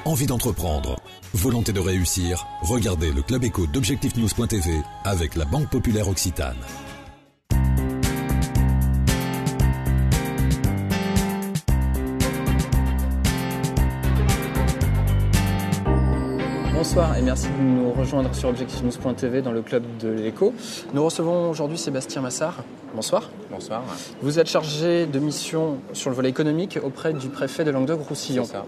envie d'entreprendre, volonté de réussir, regardez le Club Éco d'Objectifnews.tv avec la Banque Populaire Occitane. Bonsoir et merci de nous rejoindre sur Objectifnews.tv dans le Club de l'Éco. Nous recevons aujourd'hui Sébastien Massard. Bonsoir. Bonsoir. Vous êtes chargé de mission sur le volet économique auprès du préfet de Languedoc-Roussillon. C'est ça.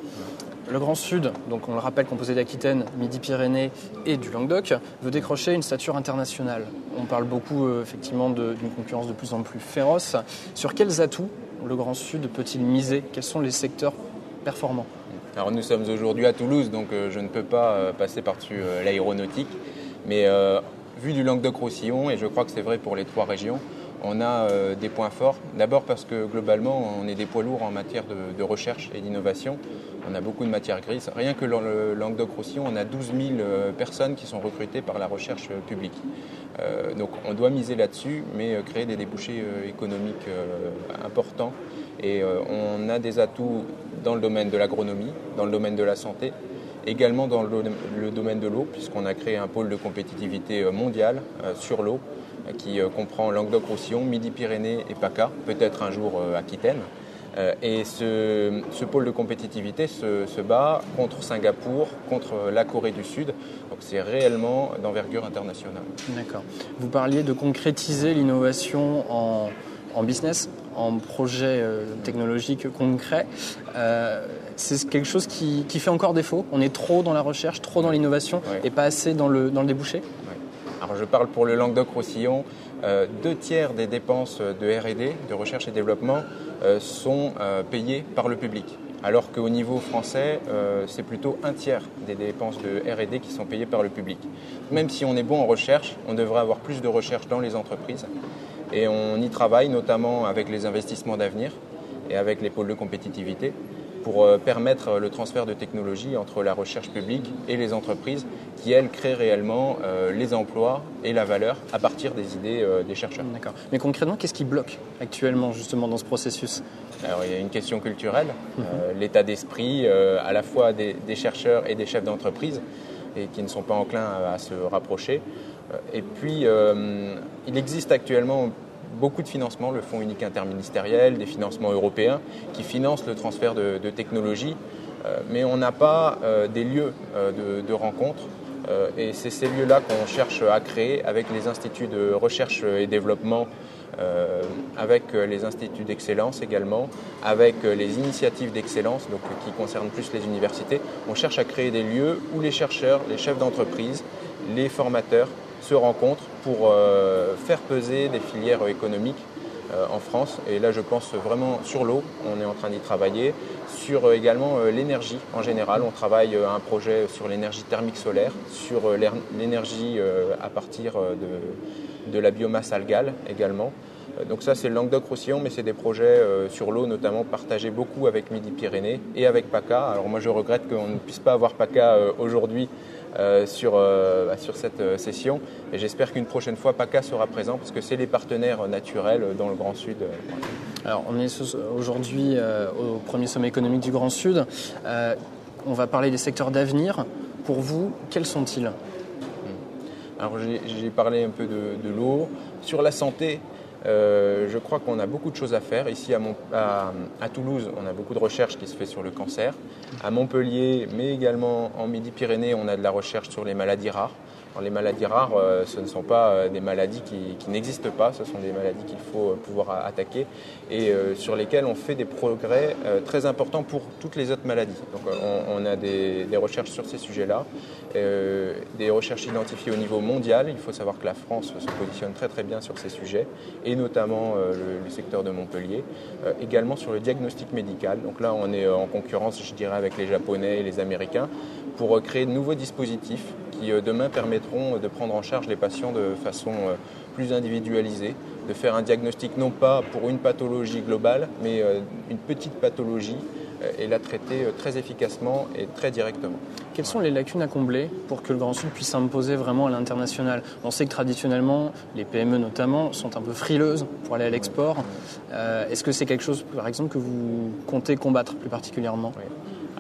Le Grand Sud, donc on le rappelle, composé d'Aquitaine, Midi-Pyrénées et du Languedoc, veut décrocher une stature internationale. On parle beaucoup effectivement d'une concurrence de plus en plus féroce. Sur quels atouts le Grand Sud peut-il miser? Quels sont les secteurs performants? Alors nous sommes aujourd'hui à Toulouse, donc je ne peux pas passer par-dessus l'aéronautique. Mais vu du Languedoc-Roussillon, et je crois que c'est vrai pour les 3 régions, on a des points forts. D'abord parce que globalement, on est des poids lourds en matière de recherche et d'innovation. On a beaucoup de matières grises. Rien que dans le Languedoc-Roussillon, on a 12 000 personnes qui sont recrutées par la recherche publique. Donc on doit miser là-dessus, mais créer des débouchés économiques importants. Et on a des atouts dans le domaine de l'agronomie, dans le domaine de la santé, également dans le domaine de l'eau, puisqu'on a créé un pôle de compétitivité mondial sur l'eau, qui comprend Languedoc-Roussillon, Midi-Pyrénées et PACA, peut-être un jour Aquitaine. Et ce pôle de compétitivité se bat contre Singapour, contre la Corée du Sud. Donc c'est réellement d'envergure internationale. D'accord. Vous parliez de concrétiser l'innovation en business, en projet technologique concret. C'est quelque chose qui fait encore défaut. On est trop dans la recherche, trop dans l'innovation et pas assez dans le débouché. Alors je parle pour le Languedoc-Roussillon, 2/3 des dépenses de R&D, de recherche et développement, sont payées par le public. Alors qu'au niveau français, c'est plutôt 1/3 des dépenses de R&D qui sont payées par le public. Même si on est bon en recherche, on devrait avoir plus de recherche dans les entreprises. Et on y travaille notamment avec les investissements d'avenir et avec les pôles de compétitivité pour permettre le transfert de technologies entre la recherche publique et les entreprises qui, elles, créent réellement les emplois et la valeur à partir des idées des chercheurs. D'accord. Mais concrètement, qu'est-ce qui bloque actuellement justement dans ce processus? Alors, il y a une question culturelle, l'état d'esprit à la fois des chercheurs et des chefs d'entreprise et qui ne sont pas enclins à se rapprocher. Et puis, il existe actuellement beaucoup de financements, le Fonds unique interministériel, des financements européens qui financent le transfert de technologies, mais on n'a pas des lieux de rencontre. Et c'est ces lieux-là qu'on cherche à créer avec les instituts de recherche et développement, avec les instituts d'excellence également, avec les initiatives d'excellence donc, qui concernent plus les universités. On cherche à créer des lieux où les chercheurs, les chefs d'entreprise, les formateurs se rencontrent pour faire peser des filières économiques en France. Et là, je pense vraiment sur l'eau, on est en train d'y travailler, sur également l'énergie en général. On travaille à un projet sur l'énergie thermique solaire, sur l'énergie à partir de la biomasse algale également. Donc ça, c'est le Languedoc-Roussillon, mais c'est des projets sur l'eau, notamment partagés beaucoup avec Midi-Pyrénées et avec PACA. Alors moi, je regrette qu'on ne puisse pas avoir PACA aujourd'hui sur cette session. Et j'espère qu'une prochaine fois, PACA sera présent parce que c'est les partenaires naturels dans le Grand Sud. Alors, on est aujourd'hui au premier sommet économique du Grand Sud. On va parler des secteurs d'avenir. Pour vous, quels sont-ils? Alors, j'ai parlé un peu de l'eau. Sur la santé, je crois qu'on a beaucoup de choses à faire. Ici à Toulouse, on a beaucoup de recherche qui se fait sur le cancer. À Montpellier, mais également en Midi-Pyrénées, on a de la recherche sur les maladies rares. Alors, les maladies rares, ce ne sont pas des maladies qui n'existent pas, ce sont des maladies qu'il faut pouvoir attaquer et sur lesquelles on fait des progrès très importants pour toutes les autres maladies. Donc on a des recherches sur ces sujets-là, des recherches identifiées au niveau mondial. Il faut savoir que la France se positionne très très bien sur ces sujets et notamment le secteur de Montpellier, également sur le diagnostic médical. Donc là, on est en concurrence, je dirais, avec les Japonais et les Américains pour créer de nouveaux dispositifs qui demain permettront de prendre en charge les patients de façon plus individualisée, de faire un diagnostic non pas pour une pathologie globale, mais une petite pathologie et la traiter très efficacement et très directement. Quelles sont les lacunes à combler pour que le Grand Sud puisse s'imposer vraiment à l'international? On sait que traditionnellement, les PME notamment, sont un peu frileuses pour aller à l'export. Est-ce que c'est quelque chose, par exemple, que vous comptez combattre plus particulièrement? Oui.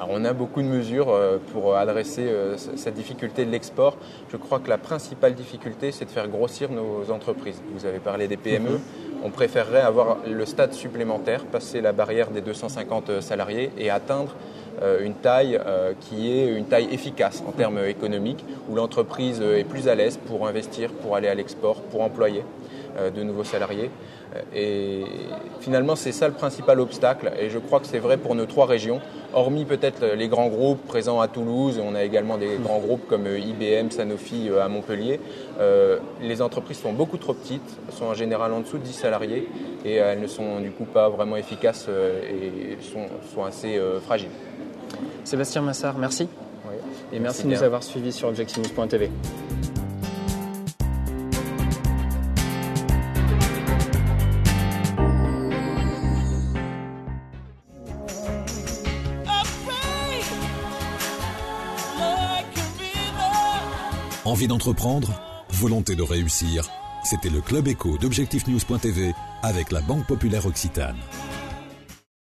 Alors on a beaucoup de mesures pour adresser cette difficulté de l'export. Je crois que la principale difficulté, c'est de faire grossir nos entreprises. Vous avez parlé des PME. On préférerait avoir le stade supplémentaire, passer la barrière des 250 salariés et atteindre une taille qui est une taille efficace en termes économiques, où l'entreprise est plus à l'aise pour investir, pour aller à l'export, pour employer de nouveaux salariés. Et finalement, c'est ça le principal obstacle. Et je crois que c'est vrai pour nos 3 régions, hormis peut-être les grands groupes présents à Toulouse. On a également des grands groupes comme IBM, Sanofi à Montpellier. Les entreprises sont beaucoup trop petites, sont en général en dessous de 10 salariés et elles ne sont du coup pas vraiment efficaces et sont assez fragiles. Sébastien Massard, merci. Oui, et merci de nous avoir suivis sur objectivenews.tv. Envie d'entreprendre? Volonté de réussir? C'était le Club Éco d'objectivenews.tv avec la Banque Populaire Occitane.